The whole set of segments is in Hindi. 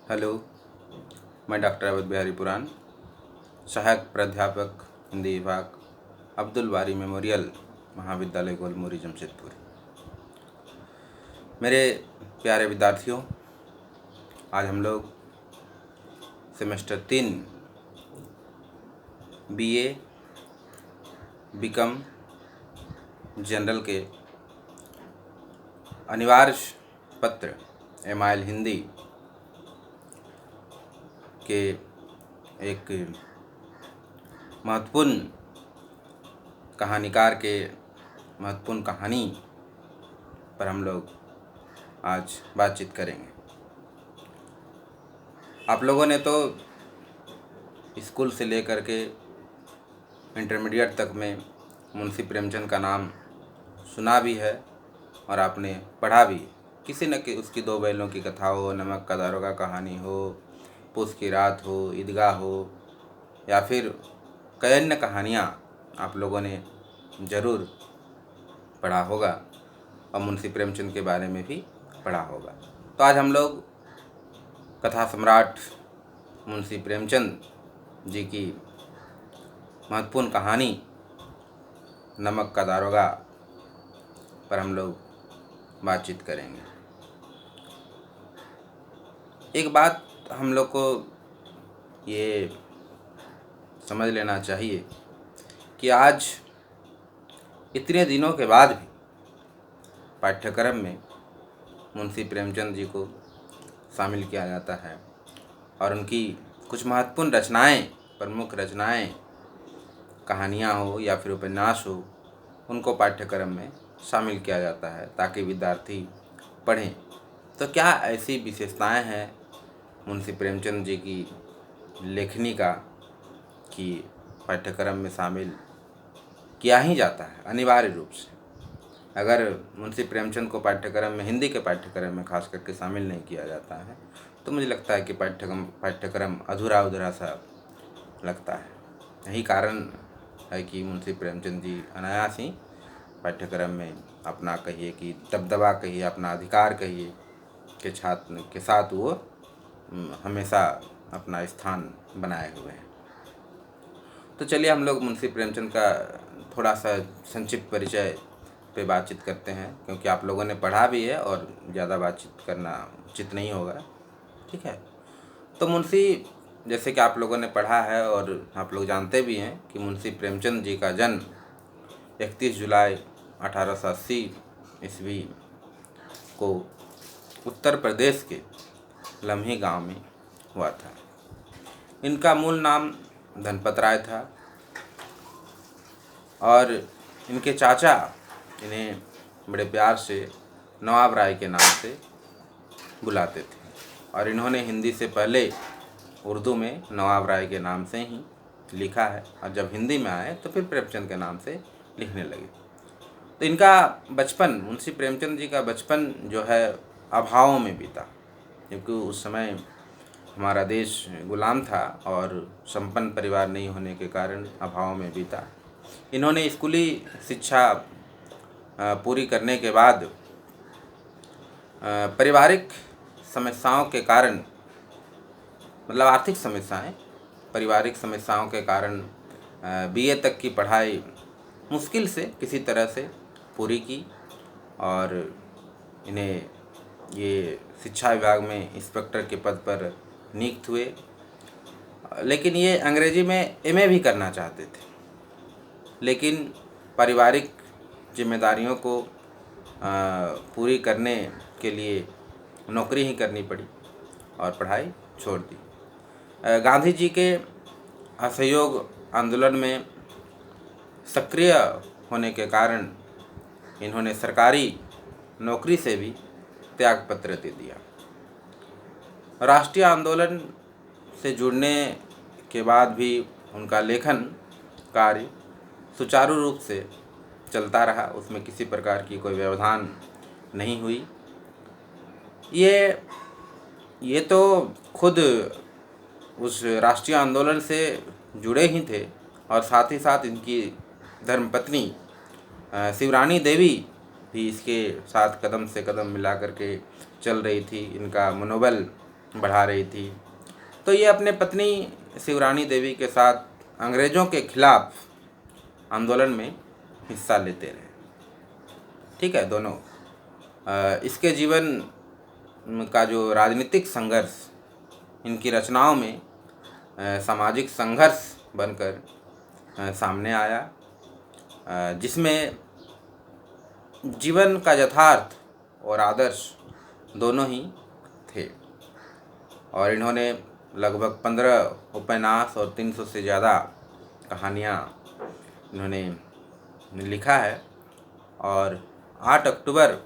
हेलो, मैं डॉक्टर अवध बिहारी पुराण, सहायक प्राध्यापक हिंदी विभाग, अब्दुल बारी मेमोरियल महाविद्यालय गोलमुरी जमशेदपुर। मेरे प्यारे विद्यार्थियों, आज हम लोग सेमेस्टर 3 बीए बीकॉम जनरल के अनिवार्य पत्र एमआईएल हिंदी के एक महत्वपूर्ण कहानीकार के महत्वपूर्ण कहानी पर हम लोग आज बातचीत करेंगे। आप लोगों ने तो स्कूल से लेकर के इंटरमीडिएट तक में मुंशी प्रेमचंद का नाम सुना भी है और आपने पढ़ा भी। किसी न कि उसकी दो बैलों की कथा हो, नमक का दारोगा कहानी हो, पूस की रात हो, ईदगाह हो, या फिर कई अन्य कहानियाँ आप लोगों ने ज़रूर पढ़ा होगा और मुंशी प्रेमचंद के बारे में भी पढ़ा होगा। तो आज हम लोग कथा सम्राट मुंशी प्रेमचंद जी की महत्वपूर्ण कहानी नमक का दारोगा पर हम लोग बातचीत करेंगे। एक बात हम लोग को ये समझ लेना चाहिए कि आज इतने दिनों के बाद भी पाठ्यक्रम में मुंशी प्रेमचंद जी को शामिल किया जाता है और उनकी कुछ महत्वपूर्ण रचनाएं, प्रमुख रचनाएं, कहानियाँ हो या फिर उपन्यास हो, उनको पाठ्यक्रम में शामिल किया जाता है ताकि विद्यार्थी पढ़ें। तो क्या ऐसी विशेषताएं हैं मुंशी प्रेमचंद जी की लेखनी का कि पाठ्यक्रम में शामिल किया ही जाता है अनिवार्य रूप से। अगर मुंशी प्रेमचंद को पाठ्यक्रम में, हिंदी के पाठ्यक्रम में खास करके शामिल नहीं किया जाता है तो मुझे लगता है कि पाठ्यक्रम अधूरा सा लगता है। यही कारण है कि मुंशी प्रेमचंद जी अनायास ही पाठ्यक्रम में अपना कहिए कि दबदबा कहिए, अपना अधिकार कहिए के छात्र के साथ वो हमेशा अपना स्थान बनाए हुए हैं। तो चलिए हम लोग मुंशी प्रेमचंद का थोड़ा सा संक्षिप्त परिचय पे बातचीत करते हैं, क्योंकि आप लोगों ने पढ़ा भी है और ज़्यादा बातचीत करना उचित नहीं होगा। ठीक है। तो मुंशी, जैसे कि आप लोगों ने पढ़ा है और आप लोग जानते भी हैं कि मुंशी प्रेमचंद जी का जन्म 31 जुलाई 1880 ईस्वी को उत्तर प्रदेश के लम्ही गांव में हुआ था। इनका मूल नाम धनपत राय था और इनके चाचा इन्हें बड़े प्यार से नवाब राय के नाम से बुलाते थे और इन्होंने हिंदी से पहले उर्दू में नवाब राय के नाम से ही लिखा है और जब हिंदी में आए तो फिर प्रेमचंद के नाम से लिखने लगे। तो इनका बचपन, मुंशी प्रेमचंद जी का बचपन जो है अभावों में बीता, क्योंकि उस समय हमारा देश गुलाम था और संपन्न परिवार नहीं होने के कारण अभाव में बीता। इन्होंने स्कूली शिक्षा पूरी करने के बाद पारिवारिक समस्याओं के कारण, मतलब आर्थिक समस्याएं, पारिवारिक समस्याओं के कारण बीए तक की पढ़ाई मुश्किल से किसी तरह से पूरी की और इन्हें ये शिक्षा विभाग में इंस्पेक्टर के पद पर नियुक्त हुए। लेकिन ये अंग्रेजी में एमए भी करना चाहते थे, लेकिन पारिवारिक जिम्मेदारियों को पूरी करने के लिए नौकरी ही करनी पड़ी और पढ़ाई छोड़ दी। गांधी जी के असहयोग आंदोलन में सक्रिय होने के कारण इन्होंने सरकारी नौकरी से भी त्यागपत्र दे दिया। राष्ट्रीय आंदोलन से जुड़ने के बाद भी उनका लेखन कार्य सुचारू रूप से चलता रहा, उसमें किसी प्रकार की कोई व्यवधान नहीं हुई। ये तो खुद उस राष्ट्रीय आंदोलन से जुड़े ही थे और साथ ही साथ इनकी धर्मपत्नी शिवरानी देवी भी इसके साथ कदम से कदम मिला करके चल रही थी। इनका मनोबल बढ़ा रही थी। तो ये अपने पत्नी शिवरानी देवी के साथ अंग्रेज़ों के खिलाफ आंदोलन में हिस्सा लेते रहे। ठीक है, दोनों इसके जीवन का जो राजनीतिक संघर्ष इनकी रचनाओं में सामाजिक संघर्ष बनकर सामने आया, जिसमें जीवन का यथार्थ और आदर्श दोनों ही थे। और इन्होंने लगभग 15 उपन्यास और 300 से ज़्यादा कहानियाँ इन्होंने लिखा है। और 8 अक्टूबर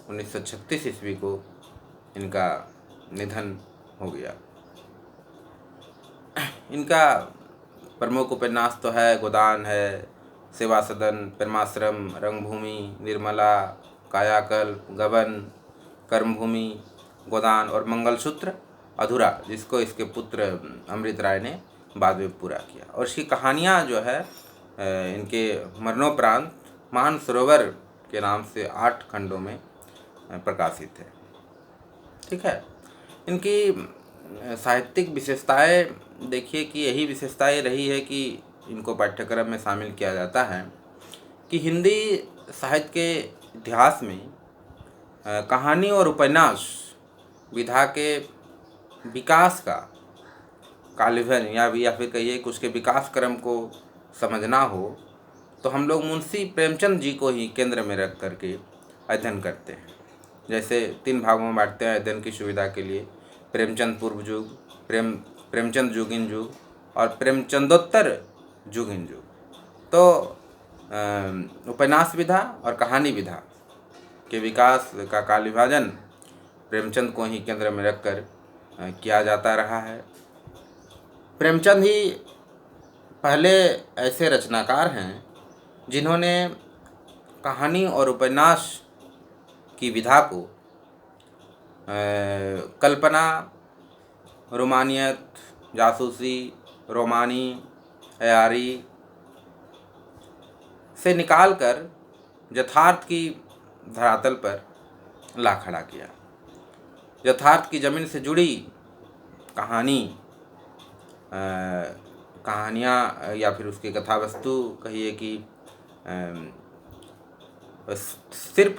1936 ईस्वी को इनका निधन हो गया। इनका प्रमुख उपन्यास तो है गोदान है, सेवा सदन, प्रेमाश्रम, रंगभूमि, निर्मला, कायाकल्प, गबन, कर्मभूमि, गोदान और मंगलसूत्र अधूरा, जिसको इसके पुत्र अमृत राय ने बाद में पूरा किया। और इसकी कहानियाँ जो है इनके मरणोपरांत मानसरोवर के नाम से 8 खंडों में प्रकाशित है। ठीक है, इनकी साहित्यिक विशेषताएं देखिए कि यही विशेषताएं रही है कि इनको पाठ्यक्रम में शामिल किया जाता है कि हिंदी साहित्य के इतिहास में कहानी और उपन्यास विधा के विकास का कालभन या फिर कहिए कि उसके विकास क्रम को समझना हो तो हम लोग मुंशी प्रेमचंद जी को ही केंद्र में रख करके अध्ययन करते हैं। जैसे 3 भागों में बांटते हैं अध्ययन की सुविधा के लिए, प्रेमचंद पूर्व युग, प्रेमचंद जुगिन युग और प्रेमचंदोत्तर जुगिन युग। तो उपन्यास विधा और कहानी विधा के विकास का काल विभाजन प्रेमचंद को ही केंद्र में रखकर किया जाता रहा है। प्रेमचंद ही पहले ऐसे रचनाकार हैं जिन्होंने कहानी और उपन्यास की विधा को कल्पना, रोमानियत, जासूसी, रोमानी, अयारी से निकालकर यथार्थ की धरातल पर ला खड़ा किया। यथार्थ की ज़मीन से जुड़ी कहानियाँ या फिर उसकी कथा वस्तु कहिए कि सिर्फ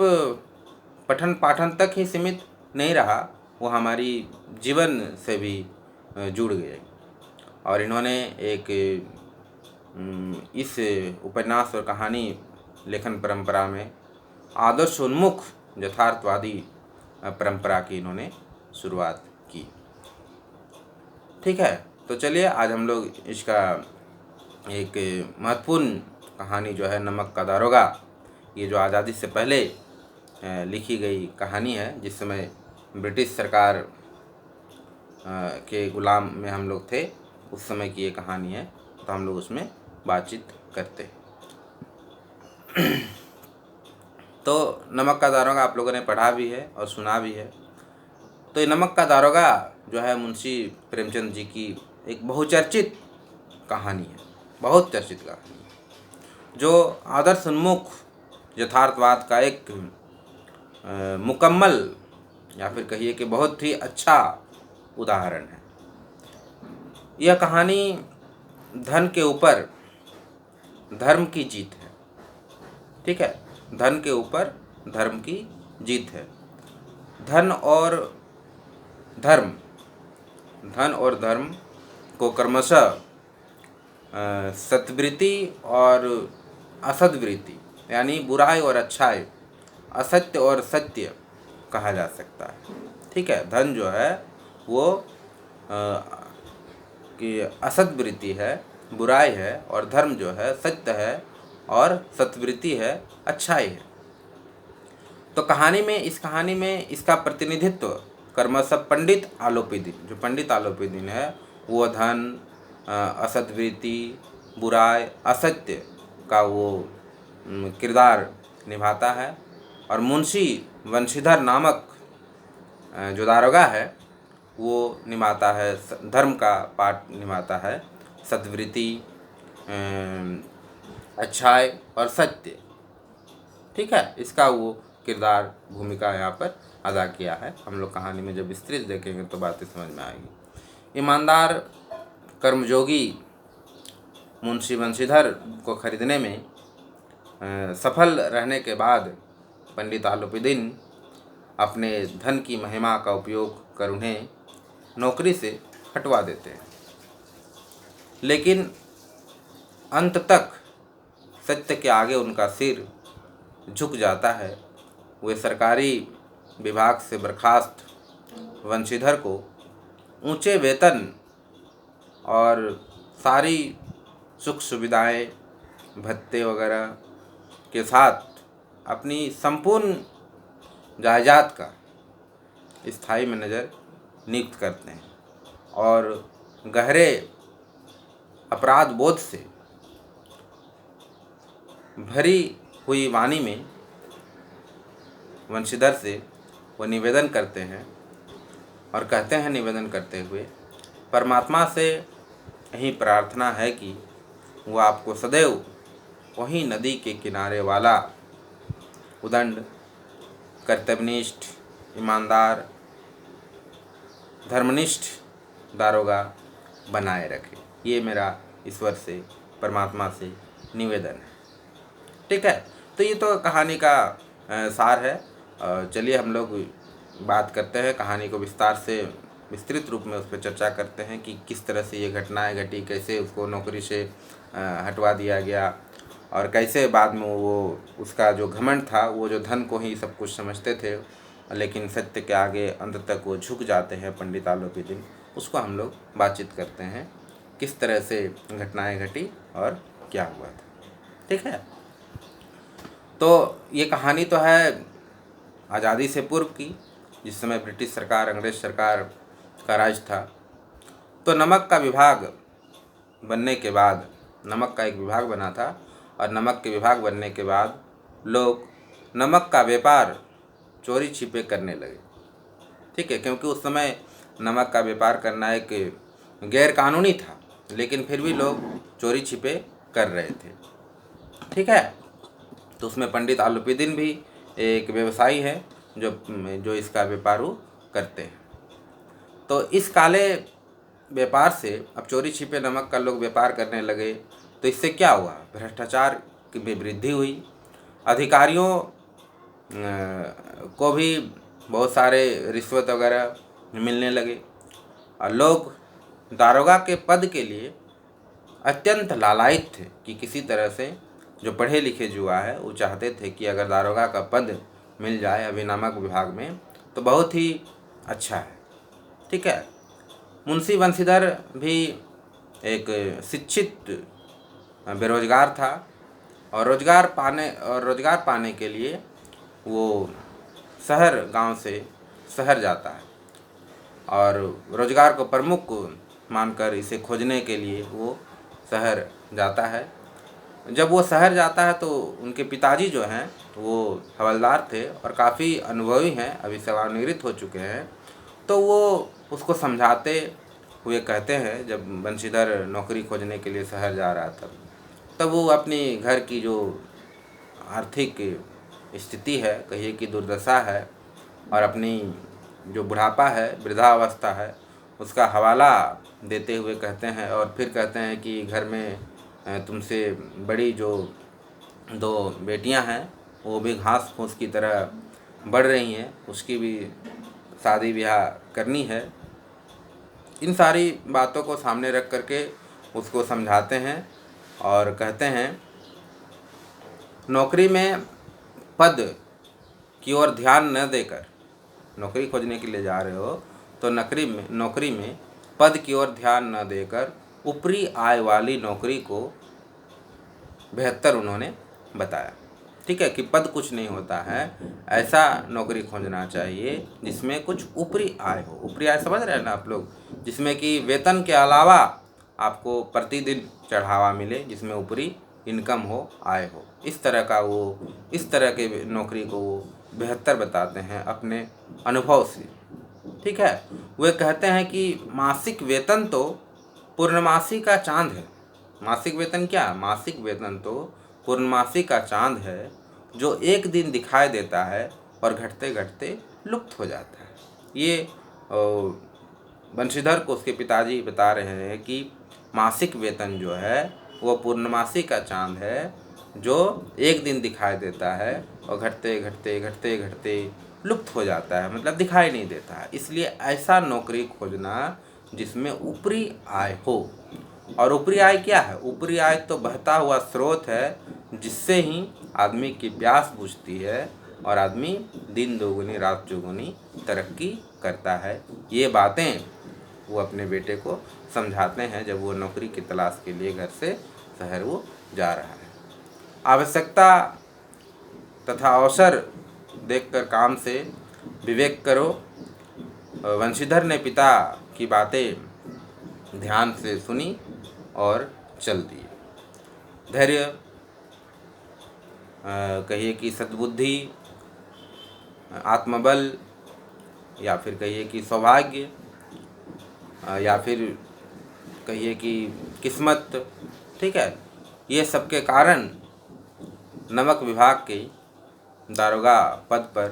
पठन पाठन तक ही सीमित नहीं रहा, वो हमारी जीवन से भी जुड़ गए। और इन्होंने एक इस उपन्यास और कहानी लेखन परंपरा में आदर्श उन्मुख यथार्थवादी परंपरा की इन्होंने शुरुआत की। ठीक है, तो चलिए आज हम लोग इसका एक महत्वपूर्ण कहानी जो है नमक का दारोगा, ये जो आज़ादी से पहले लिखी गई कहानी है, जिस समय ब्रिटिश सरकार के गुलाम में हम लोग थे, उस समय की ये कहानी है। तो हम लोग उसमें बातचीत करते हैं। तो नमक का दारोगा आप लोगों ने पढ़ा भी है और सुना भी है। तो ये नमक का दारोगा जो है मुंशी प्रेमचंद जी की एक बहुचर्चित कहानी है, बहुत चर्चित कहानी, जो आदर्श उन्मुख यथार्थवाद का एक मुकम्मल या फिर कहिए कि बहुत ही अच्छा उदाहरण है। यह कहानी धन के ऊपर धर्म की जीत है। ठीक है, धन के ऊपर धर्म की जीत है। धन और धर्म को क्रमशः सत्वृत्ति और असद्वृत्ति यानी बुराई और अच्छाई, असत्य और सत्य कहा जा सकता है। ठीक है, धन जो है वो कि असद्वृत्ति है, बुराई है, और धर्म जो है सत्य है और सत्वृत्ति है, अच्छाई है। तो इस कहानी में इसका प्रतिनिधित्व क्रमशः पंडित आलोपी दीन है, वो धन, असद्वृत्ति, बुराई, असत्य का वो किरदार निभाता है। और मुंशी वंशीधर नामक जो दारोगा है वो निभाता है धर्म का पाठ निभाता है, सद्वृत्ति, अच्छाई और सत्य। ठीक है, इसका वो किरदार भूमिका यहाँ पर अदा किया है। हम लोग कहानी में जब विस्तृत देखेंगे तो बातें समझ में आएगी। ईमानदार कर्मयोगी मुंशी बंशीधर को खरीदने में सफल रहने के बाद पंडित आलूपीदीन अपने धन की महिमा का उपयोग कर उन्हें नौकरी से हटवा देते हैं। लेकिन अंत तक सत्य के आगे उनका सिर झुक जाता है। वे सरकारी विभाग से बर्खास्त वंशीधर को ऊंचे वेतन और सारी सुख सुविधाएं, भत्ते वगैरह के साथ अपनी संपूर्ण जायदाद का स्थायी मैनेजर नियुक्त करते हैं और गहरे अपराध बोध से भरी हुई वाणी में वंशीधर से वो निवेदन करते हैं और कहते हैं, निवेदन करते हुए, परमात्मा से यही प्रार्थना है कि वो आपको सदैव वही नदी के किनारे वाला उदंड, कर्तव्यनिष्ठ, ईमानदार, धर्मनिष्ठ दारोगा बनाए रखे। ये मेरा ईश्वर से, परमात्मा से निवेदन है। ठीक है, तो ये तो कहानी का सार है। चलिए हम लोग बात करते हैं, कहानी को विस्तार से विस्तृत रूप में उस पर चर्चा करते हैं कि किस तरह से ये घटनाएं घटी, कैसे उसको नौकरी से हटवा दिया गया और कैसे बाद में वो उसका जो घमंड था, वो जो धन को ही सब कुछ समझते थे लेकिन सत्य के आगे अंत तक वो झुक जाते हैं पंडित आलूपीदीन, उसको हम लोग बातचीत करते हैं किस तरह से घटनाएं घटी और क्या हुआ था। ठीक है, तो ये कहानी तो है आज़ादी से पूर्व की, जिस समय ब्रिटिश सरकार, अंग्रेज़ सरकार का राज था। तो नमक का विभाग बनने के बाद, नमक का एक विभाग बना था और नमक के विभाग बनने के बाद लोग नमक का व्यापार चोरी छिपे करने लगे। ठीक है, क्योंकि उस समय नमक का व्यापार करना एक गैर कानूनी था, लेकिन फिर भी लोग चोरी छिपे कर रहे थे। ठीक है, तो उसमें पंडित आलूपीदीन भी एक व्यवसायी है जो इसका व्यापार करते हैं। तो इस काले व्यापार से अब चोरी छिपे नमक का लोग व्यापार करने लगे, तो इससे क्या हुआ, भ्रष्टाचार में वृद्धि हुई। अधिकारियों को भी बहुत सारे रिश्वत वगैरह मिलने लगे और लोग दारोगा के पद के लिए अत्यंत लालायित थे कि किसी तरह से जो पढ़े लिखे युवा है वो चाहते थे कि अगर दारोगा का पद मिल जाए अभी नमक विभाग में तो बहुत ही अच्छा है। ठीक है, मुंशी बंशीधर भी एक शिक्षित बेरोजगार था और रोजगार पाने के लिए वो गांव से शहर जाता है और रोजगार को प्रमुख मानकर इसे खोजने के लिए वो शहर जाता है। जब वो शहर जाता है तो उनके पिताजी जो हैं वो हवलदार थे और काफ़ी अनुभवी हैं, अभी सेवानिवृत्त हो चुके हैं। तो वो उसको समझाते हुए कहते हैं, जब बंशीधर नौकरी खोजने के लिए शहर जा रहा था तब वो अपनी घर की जो आर्थिक स्थिति है, कहिए कि दुर्दशा है, और अपनी जो बुढ़ापा है, वृद्धावस्था है, उसका हवाला देते हुए कहते हैं और फिर कहते हैं कि घर में तुमसे बड़ी जो 2 बेटियां हैं वो भी घास फूस की तरह बढ़ रही हैं, उसकी भी शादी ब्याह करनी है। इन सारी बातों को सामने रख करके उसको समझाते हैं और कहते हैं, नौकरी में पद की ओर ध्यान न देकर, नौकरी खोजने के लिए जा रहे हो तो नौकरी में पद की ओर ध्यान न देकर ऊपरी आय वाली नौकरी को बेहतर उन्होंने बताया। ठीक है, कि पद कुछ नहीं होता है, ऐसा नौकरी खोजना चाहिए जिसमें कुछ ऊपरी आय हो। ऊपरी आय समझ रहे हैं ना आप लोग, जिसमें कि वेतन के अलावा आपको प्रतिदिन चढ़ावा मिले, जिसमें ऊपरी इनकम हो, आय हो। इस तरह के नौकरी को वो बेहतर बताते हैं अपने अनुभव से। ठीक है, वे कहते हैं कि मासिक वेतन तो पूर्णमासी का चांद है। मासिक वेतन क्या? मासिक वेतन तो पूर्णमासी का चांद है जो एक दिन दिखाई देता है और घटते घटते लुप्त हो जाता है। ये बंशीधर को उसके पिताजी बता रहे हैं कि मासिक वेतन जो है वो पूर्णमासी का चांद है, जो एक दिन दिखाई देता है और घटते घटते घटते घटते लुप्त हो जाता है, मतलब दिखाई नहीं देता है। इसलिए ऐसा नौकरी खोजना जिसमें ऊपरी आय हो। और ऊपरी आय क्या है? ऊपरी आय तो बहता हुआ स्रोत है, जिससे ही आदमी की प्यास बुझती है और आदमी दिन दोगुनी रात चौगुनी तरक्की करता है। ये बातें वो अपने बेटे को समझाते हैं जब वो नौकरी की तलाश के लिए घर से शहर वो जा रहा है। आवश्यकता तथा अवसर देखकर काम से विवेक करो। वंशीधर ने पिता की बातें ध्यान से सुनी और चल दिए। धैर्य, कहिए कि सद्बुद्धि, आत्मबल, या फिर कहिए कि सौभाग्य, या फिर कहिए कि किस्मत, ठीक है, ये सब के कारण नमक विभाग के दारोगा पद पर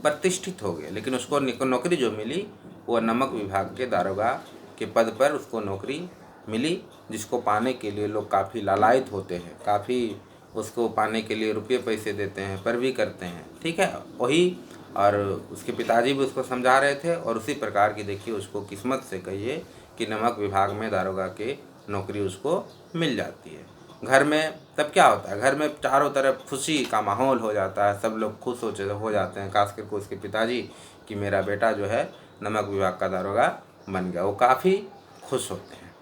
प्रतिष्ठित हो गए। लेकिन उसको नौकरी जो मिली वो नमक विभाग के दारोगा के पद पर उसको नौकरी मिली, जिसको पाने के लिए लोग काफ़ी लालायित होते हैं, काफ़ी उसको पाने के लिए रुपये पैसे देते हैं, पर भी करते हैं, ठीक है, वही। और उसके पिताजी भी उसको समझा रहे थे और उसी प्रकार की देखिए उसको किस्मत से कहिए कि नमक विभाग में दारोगा के नौकरी उसको मिल जाती है। घर में तब क्या होता है? घर में चारों तरफ खुशी का माहौल हो जाता है, सब लोग खुश हो जाते हैं, खास करके उसके पिताजी कि मेरा बेटा जो है नमक विभाग का दारोगा बन गया। वो काफ़ी खुश होते हैं,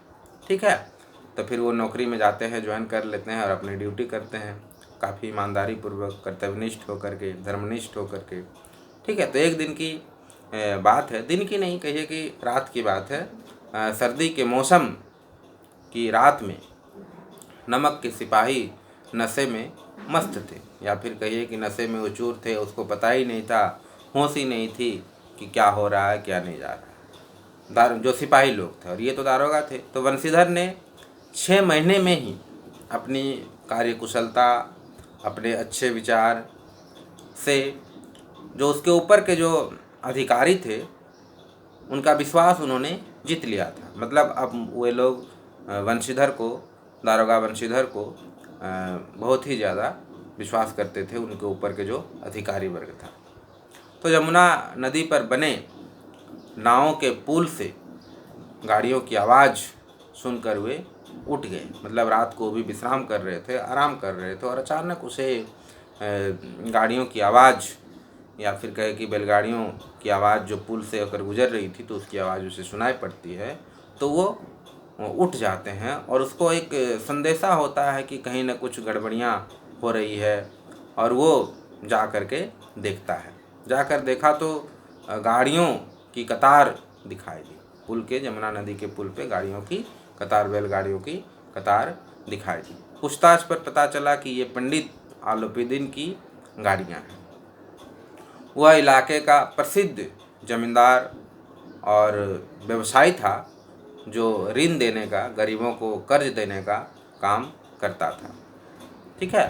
ठीक है। तो फिर वो नौकरी में जाते हैं, ज्वाइन कर लेते हैं और अपनी ड्यूटी करते हैं काफ़ी ईमानदारी पूर्वक, कर्तव्यनिष्ठ होकर के, धर्मनिष्ठ होकर के, ठीक है। तो एक दिन की बात है, दिन की नहीं कहिए कि रात की बात है। सर्दी के मौसम की रात में नमक के सिपाही नशे में मस्त थे, या फिर कहिए कि नशे में वो चूर थे। उसको पता ही नहीं था, होश ही नहीं थी कि क्या हो रहा है क्या नहीं जा रहा है। जो सिपाही लोग थे, और ये तो दारोगा थे। तो वंशीधर ने 6 महीने में ही अपनी कार्यकुशलता, अपने अच्छे विचार से जो उसके ऊपर के जो अधिकारी थे उनका विश्वास उन्होंने जीत लिया था। मतलब अब वे लोग वंशीधर को, दारोगा वंशीधर को बहुत ही ज़्यादा विश्वास करते थे, उनके ऊपर के जो अधिकारी वर्ग था। तो यमुना नदी पर बने नावों के पुल से गाड़ियों की आवाज़ सुनकर वे उठ गए। मतलब रात को भी विश्राम कर रहे थे, आराम कर रहे थे, और अचानक उसे गाड़ियों की आवाज़, या फिर कहे कि बैलगाड़ियों की आवाज़ जो पुल से होकर गुजर रही थी, तो उसकी आवाज़ उसे सुनाई पड़ती है। तो वो उठ जाते हैं और उसको एक संदेशा होता है कि कहीं ना कुछ गड़बड़ियाँ हो रही है, और वो जा कर के देखता है। जाकर देखा तो गाड़ियों की कतार दिखाई दी। पुल के, यमुना नदी के पुल पे गाड़ियों की कतार, बैलगाड़ियों की कतार दिखाई दी। पूछताछ पर पता चला कि ये पंडित आलोपीदीन की गाड़ियाँ हैं। वह इलाके का प्रसिद्ध जमींदार और व्यवसायी था, जो ऋण देने का, गरीबों को कर्ज देने का काम करता था, ठीक है।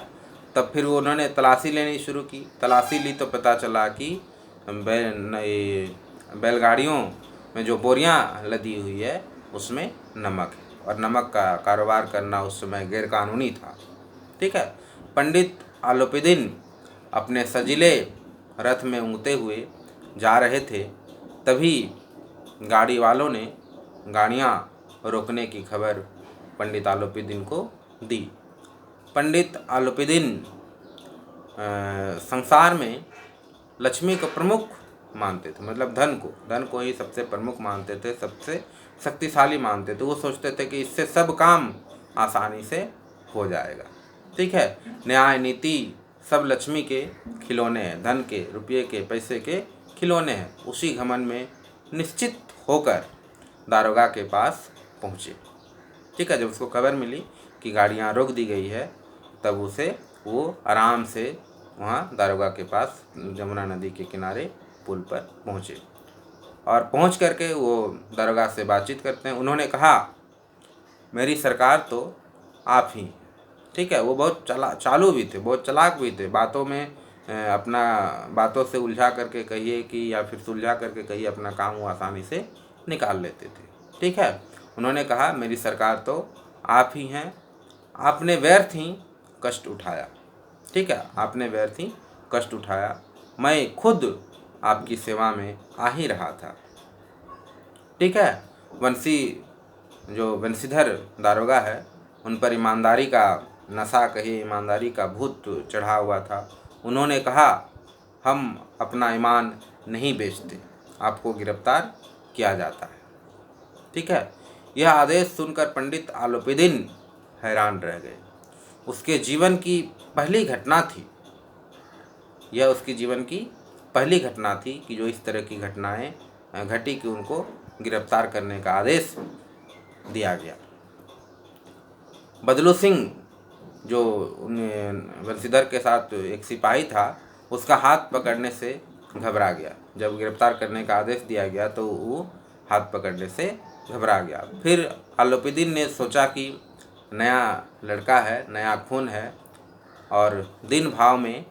तब फिर उन्होंने तलाशी लेनी शुरू की। तलाशी ली तो पता चला कि बैलगाड़ियों में जो बोरियां लदी हुई है उसमें नमक है, और नमक का कारोबार करना उस समय गैरकानूनी था, ठीक है। पंडित आलोपीदीन अपने सजीले रथ में ऊँघते हुए जा रहे थे, तभी गाड़ी वालों ने गाड़ियाँ रोकने की खबर पंडित आलोपीदीन को दी। पंडित आलोपीदीन संसार में लक्ष्मी को प्रमुख मानते थे, मतलब धन को ही सबसे प्रमुख मानते थे, सबसे शक्तिशाली मानते थे। वो सोचते थे कि इससे सब काम आसानी से हो जाएगा, ठीक है। न्याय नीति सब लक्ष्मी के खिलौने हैं, धन के, रुपये के, पैसे के खिलौने हैं। उसी घमंड में निश्चित होकर दारोगा के पास पहुँचे, ठीक है। जब उसको खबर मिली कि गाड़ियाँ रोक दी गई है, तब वो आराम से वहाँ दारोगा के पास यमुना नदी के किनारे पुल पर पहुँचे, और पहुँच करके वो दारोगा से बातचीत करते हैं। उन्होंने कहा, मेरी सरकार तो आप ही, ठीक है। वो बहुत चालू भी थे, बहुत चालाक भी थे, बातों में अपना बातों से उलझा करके कहिए कि या फिर सुलझा करके कहिए, अपना काम वो आसानी से निकाल लेते थे। ठीक है, उन्होंने कहा मेरी सरकार तो आप ही हैं, आपने व्यर्थ ही कष्ट उठाया। ठीक है, आपने व्यर्थ ही कष्ट उठाया, मैं खुद आपकी सेवा में आ ही रहा था। ठीक है, वंशी जो वंशीधर दारोगा है, उन पर ईमानदारी का नशा कहिए, ईमानदारी का भूत चढ़ा हुआ था। उन्होंने कहा हम अपना ईमान नहीं बेचते, आपको गिरफ्तार किया जाता है। ठीक है, यह आदेश सुनकर पंडित आलोपीदीन हैरान रह गए। उसके जीवन की पहली घटना थी, यह उसकी जीवन की पहली घटना थी कि जो इस तरह की घटनाएं घटी कि उनको गिरफ्तार करने का आदेश दिया गया। बदलू सिंह जो वंशीधर के साथ एक सिपाही था, उसका हाथ पकड़ने से घबरा गया। जब गिरफ्तार करने का आदेश दिया गया तो वो हाथ पकड़ने से घबरा गया। फिर आलोपीदीन ने सोचा कि नया लड़का है, नया खून है, और दिन भाव में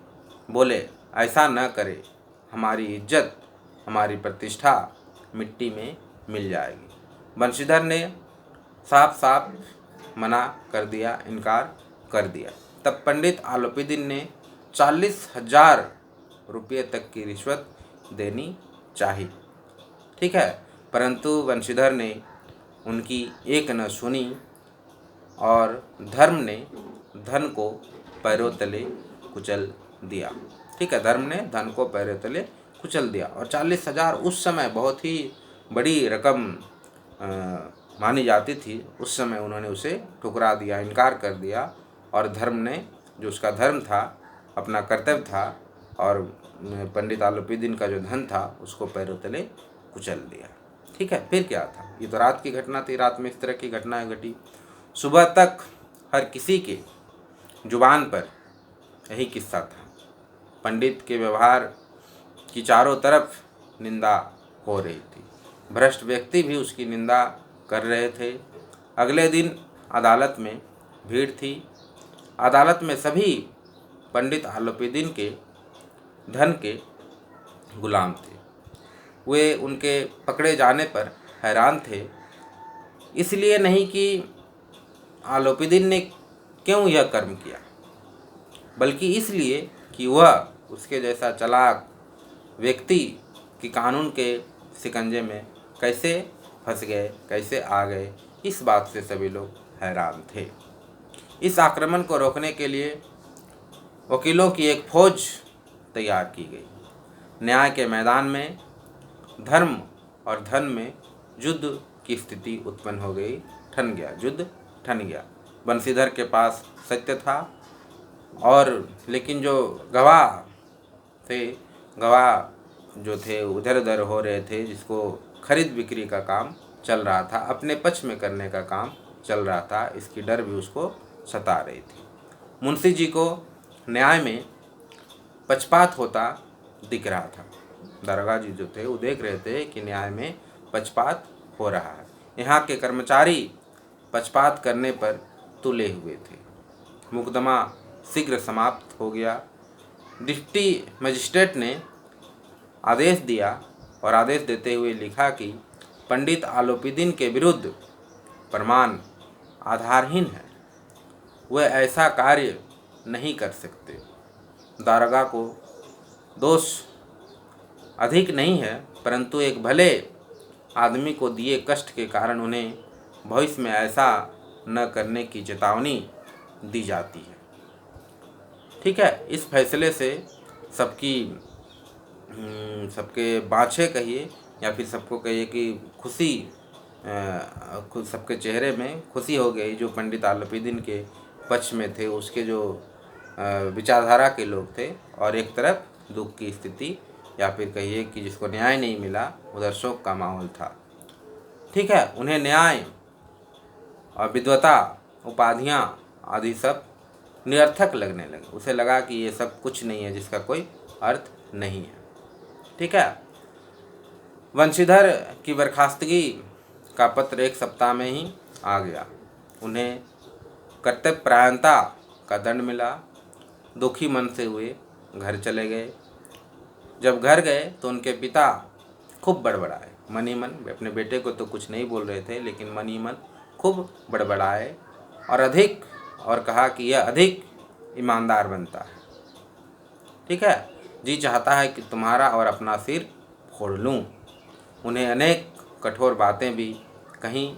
बोले ऐसा न करे, हमारी इज्जत, हमारी प्रतिष्ठा मिट्टी में मिल जाएगी। बंशीधर ने साफ साफ मना कर दिया, इनकार कर दिया। तब पंडित आलोपीदीन ने 40,000 रुपये तक की रिश्वत देनी चाहिए। ठीक है, परंतु वंशीधर ने उनकी एक न सुनी और धर्म ने धन को पैरों तले कुचल दिया। ठीक है, धर्म ने धन को पैरों तले कुचल दिया, और 40,000 उस समय बहुत ही बड़ी रकम मानी जाती थी। उस समय उन्होंने उसे ठुकरा दिया, इनकार कर दिया, और धर्म ने, जो उसका धर्म था, अपना कर्तव्य था, और पंडित आलोपीदीन का जो धन था उसको पैरों तले कुचल दिया। ठीक है, फिर क्या था, ये तो रात की घटना थी, रात में इस तरह की घटनाएं घटी। सुबह तक हर किसी के जुबान पर यही किस्सा था। पंडित के व्यवहार की चारों तरफ निंदा हो रही थी, भ्रष्ट व्यक्ति भी उसकी निंदा कर रहे थे। अगले दिन अदालत में भीड़ थी। अदालत में सभी पंडित आलोपीदीन के धन के गुलाम थे। वे उनके पकड़े जाने पर हैरान थे, इसलिए नहीं कि आलोपीदीन ने क्यों यह कर्म किया, बल्कि इसलिए कि वह उसके जैसा चालाक व्यक्ति कि कानून के शिकंजे में कैसे फंस गए, कैसे आ गए, इस बात से सभी लोग हैरान थे। इस आक्रमण को रोकने के लिए वकीलों की एक फौज तैयार की गई। न्याय के मैदान में धर्म और धन में युद्ध की स्थिति उत्पन्न हो गई, ठन गया, युद्ध ठन गया। बंशीधर के पास सत्य था, और लेकिन जो गवाह थे, गवाह जो थे उधर उधर हो रहे थे, जिसको खरीद बिक्री का काम चल रहा था, अपने पक्ष में करने का काम चल रहा था, इसकी डर भी उसको सता रही थी। मुंशी जी को न्याय में पक्षपात होता दिख रहा था। दारोगा जी जो थे वो देख रहे थे कि न्याय में पक्षपात हो रहा है। यहाँ के कर्मचारी पक्षपात करने पर तुले हुए थे। मुकदमा शीघ्र समाप्त हो गया। डिप्टी मजिस्ट्रेट ने आदेश दिया, और आदेश देते हुए लिखा कि पंडित आलोपीदीन के विरुद्ध प्रमाण आधारहीन है, वह ऐसा कार्य नहीं कर सकते। दारोगा को दोष अधिक नहीं है, परंतु एक भले आदमी को दिए कष्ट के कारण उन्हें भविष्य में ऐसा न करने की चेतावनी दी जाती है। ठीक है, इस फैसले से सबके बाँछे कहिए, या फिर सबको कहिए कि खुशी, सबके चेहरे में खुशी हो गई। जो पंडित आलोपीदीन के पक्ष में थे, उसके जो विचारधारा के लोग थे, और एक तरफ दुख की स्थिति, या फिर कहिए कि जिसको न्याय नहीं मिला, उधर शोक का माहौल था। ठीक है, उन्हें न्याय और विद्वता, उपाधियाँ आदि सब निरर्थक लगने लगे। उसे लगा कि ये सब कुछ नहीं है, जिसका कोई अर्थ नहीं है। ठीक है, वंशीधर की बर्खास्तगी का पत्र 1 सप्ताह में ही आ गया। उन्हें कर्तव्यपरायणता का दंड मिला। दुखी मन से हुए घर चले गए। जब घर गए तो उनके पिता खूब बड़बड़ाए, मन ही मन। अपने बेटे को तो कुछ नहीं बोल रहे थे, लेकिन मन ही मन खूब बड़बड़ाए और कहा कि यह अधिक ईमानदार बनता है, ठीक है, जी चाहता है कि तुम्हारा और अपना सिर फोड़ लूँ। उन्हें अनेक कठोर बातें भी कहीं।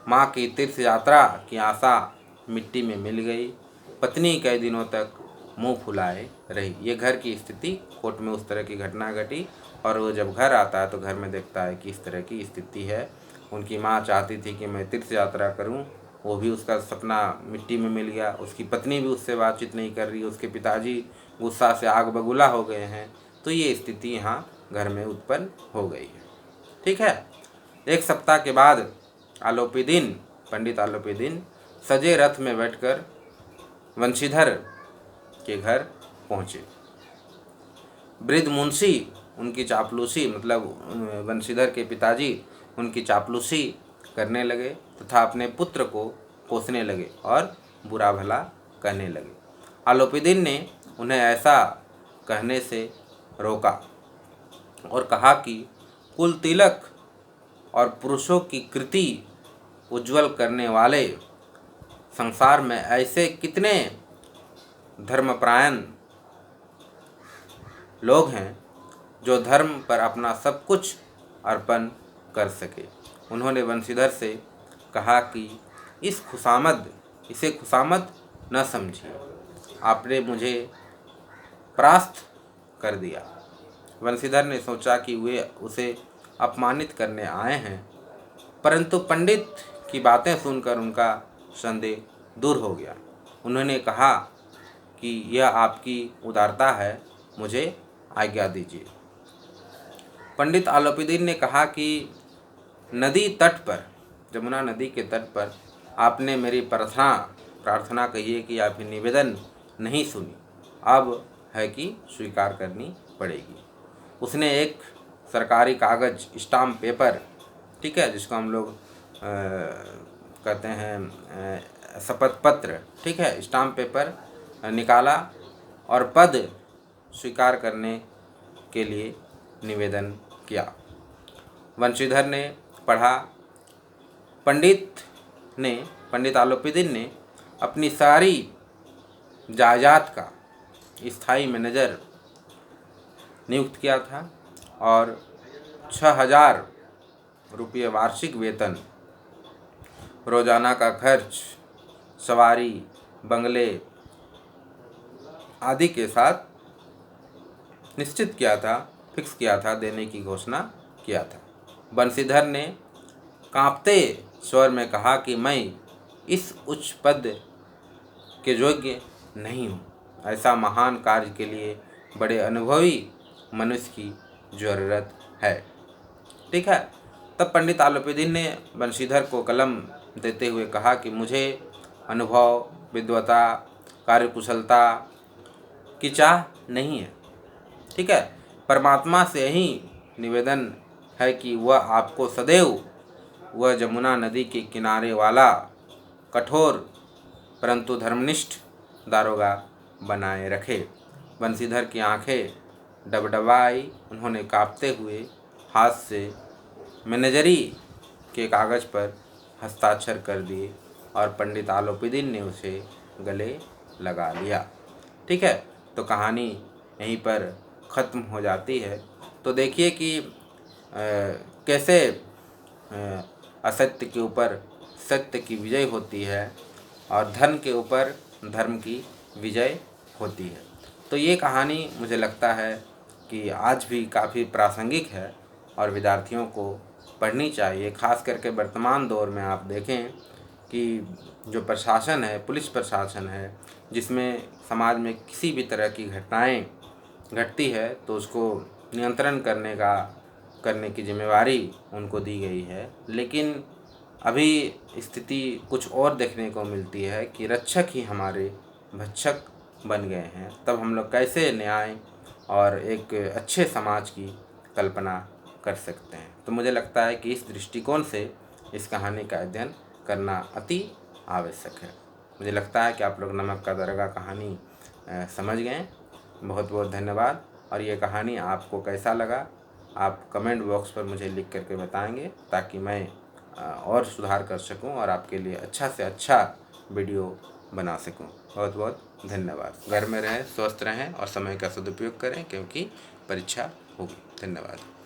माँ की तीर्थ यात्रा की आशा मिट्टी में मिल गई। पत्नी कई दिनों तक मुंह फुलाए रही। ये घर की स्थिति, कोर्ट में उस तरह की घटना घटी और वो जब घर आता है तो घर में देखता है कि इस तरह की स्थिति है। उनकी माँ चाहती थी कि मैं तीर्थ यात्रा करूं, वो भी उसका सपना मिट्टी में मिल गया। उसकी पत्नी भी उससे बातचीत नहीं कर रही, उसके पिताजी गुस्सा से आग बबूला हो गए हैं। तो ये स्थिति यहाँ घर में उत्पन्न हो गई है, ठीक है। एक सप्ताह के बाद पंडित आलोपीदीन सजे रथ में बैठकर वंशीधर के घर पहुँचे। वृद्ध मुंशी उनकी चापलूसी, मतलब वंशीधर के पिताजी उनकी चापलूसी करने लगे तथा अपने पुत्र को कोसने लगे और बुरा भला कहने लगे। आलोपीदीन ने उन्हें ऐसा कहने से रोका और कहा कि कुल तिलक और पुरुषों की कृति उज्जवल करने वाले संसार में ऐसे कितने धर्मपरायण लोग हैं जो धर्म पर अपना सब कुछ अर्पण कर सके। उन्होंने वंशीधर से कहा कि इसे खुशामद न समझिए, आपने मुझे परास्त कर दिया। वंशीधर ने सोचा कि वे उसे अपमानित करने आए हैं, परंतु पंडित की बातें सुनकर उनका संदेह दूर हो गया। उन्होंने कहा कि यह आपकी उदारता है, मुझे आज्ञा दीजिए। पंडित आलोपीदीन ने कहा कि नदी तट पर, जमुना नदी के तट पर आपने मेरी प्रार्थना कही कि आपकी निवेदन नहीं सुनी, अब है कि स्वीकार करनी पड़ेगी। उसने एक सरकारी कागज़, स्टाम्प पेपर, ठीक है, जिसको हम लोग कहते हैं शपथ पत्र, ठीक है, स्टाम्प पेपर निकाला और पद स्वीकार करने के लिए निवेदन किया। वंशीधर ने पढ़ा। पंडित आलोपीदीन ने अपनी सारी जायदाद का स्थायी मैनेजर नियुक्त किया था और 6,000 रुपये वार्षिक वेतन, रोजाना का खर्च, सवारी, बंगले आदि के साथ फिक्स किया था, देने की घोषणा किया था। बंशीधर ने कांपते स्वर में कहा कि मैं इस उच्च पद के योग्य नहीं हूँ। ऐसा महान कार्य के लिए बड़े अनुभवी मनुष्य की जरूरत है, ठीक है। तब पंडित आलोपीदीन ने बंशीधर को कलम देते हुए कहा कि मुझे अनुभव, विद्वता, कार्यकुशलता की चाह नहीं है, ठीक है। परमात्मा से ही निवेदन है कि वह आपको सदैव वह जमुना नदी के किनारे वाला कठोर परंतु धर्मनिष्ठ दारोगा बनाए रखे। बंशीधर की आंखें डबडबाई। उन्होंने कांपते हुए हाथ से मैनेजरी के कागज़ पर हस्ताक्षर कर दिए और पंडित आलोपीदीन ने उसे गले लगा लिया, ठीक है। तो कहानी यहीं पर ख़त्म हो जाती है। तो देखिए कि कैसे असत्य के ऊपर सत्य की विजय होती है और धन के ऊपर धर्म की विजय होती है। तो ये कहानी मुझे लगता है कि आज भी काफ़ी प्रासंगिक है और विद्यार्थियों को पढ़नी चाहिए। खास करके वर्तमान दौर में आप देखें कि जो प्रशासन है, पुलिस प्रशासन है, जिसमें समाज में किसी भी तरह की घटनाएं घटती है तो उसको नियंत्रण करने की जिम्मेवारी उनको दी गई है। लेकिन अभी स्थिति कुछ और देखने को मिलती है कि रक्षक ही हमारे भक्षक बन गए हैं। तब हम लोग कैसे न्याय और एक अच्छे समाज की कल्पना कर सकते हैं। तो मुझे लगता है कि इस दृष्टिकोण से इस कहानी का अध्ययन करना अति आवश्यक है। मुझे लगता है कि आप लोग नमक का दरगाह कहानी समझ गए बहुत बहुत धन्यवाद। और ये कहानी आपको कैसा लगा आप कमेंट बॉक्स पर मुझे लिख करके बताएंगे, ताकि मैं और सुधार कर सकूं और आपके लिए अच्छा से अच्छा वीडियो बना सकूं। बहुत बहुत धन्यवाद। घर में रहें, स्वस्थ रहें और समय का सदुपयोग करें, क्योंकि परीक्षा होगी। धन्यवाद।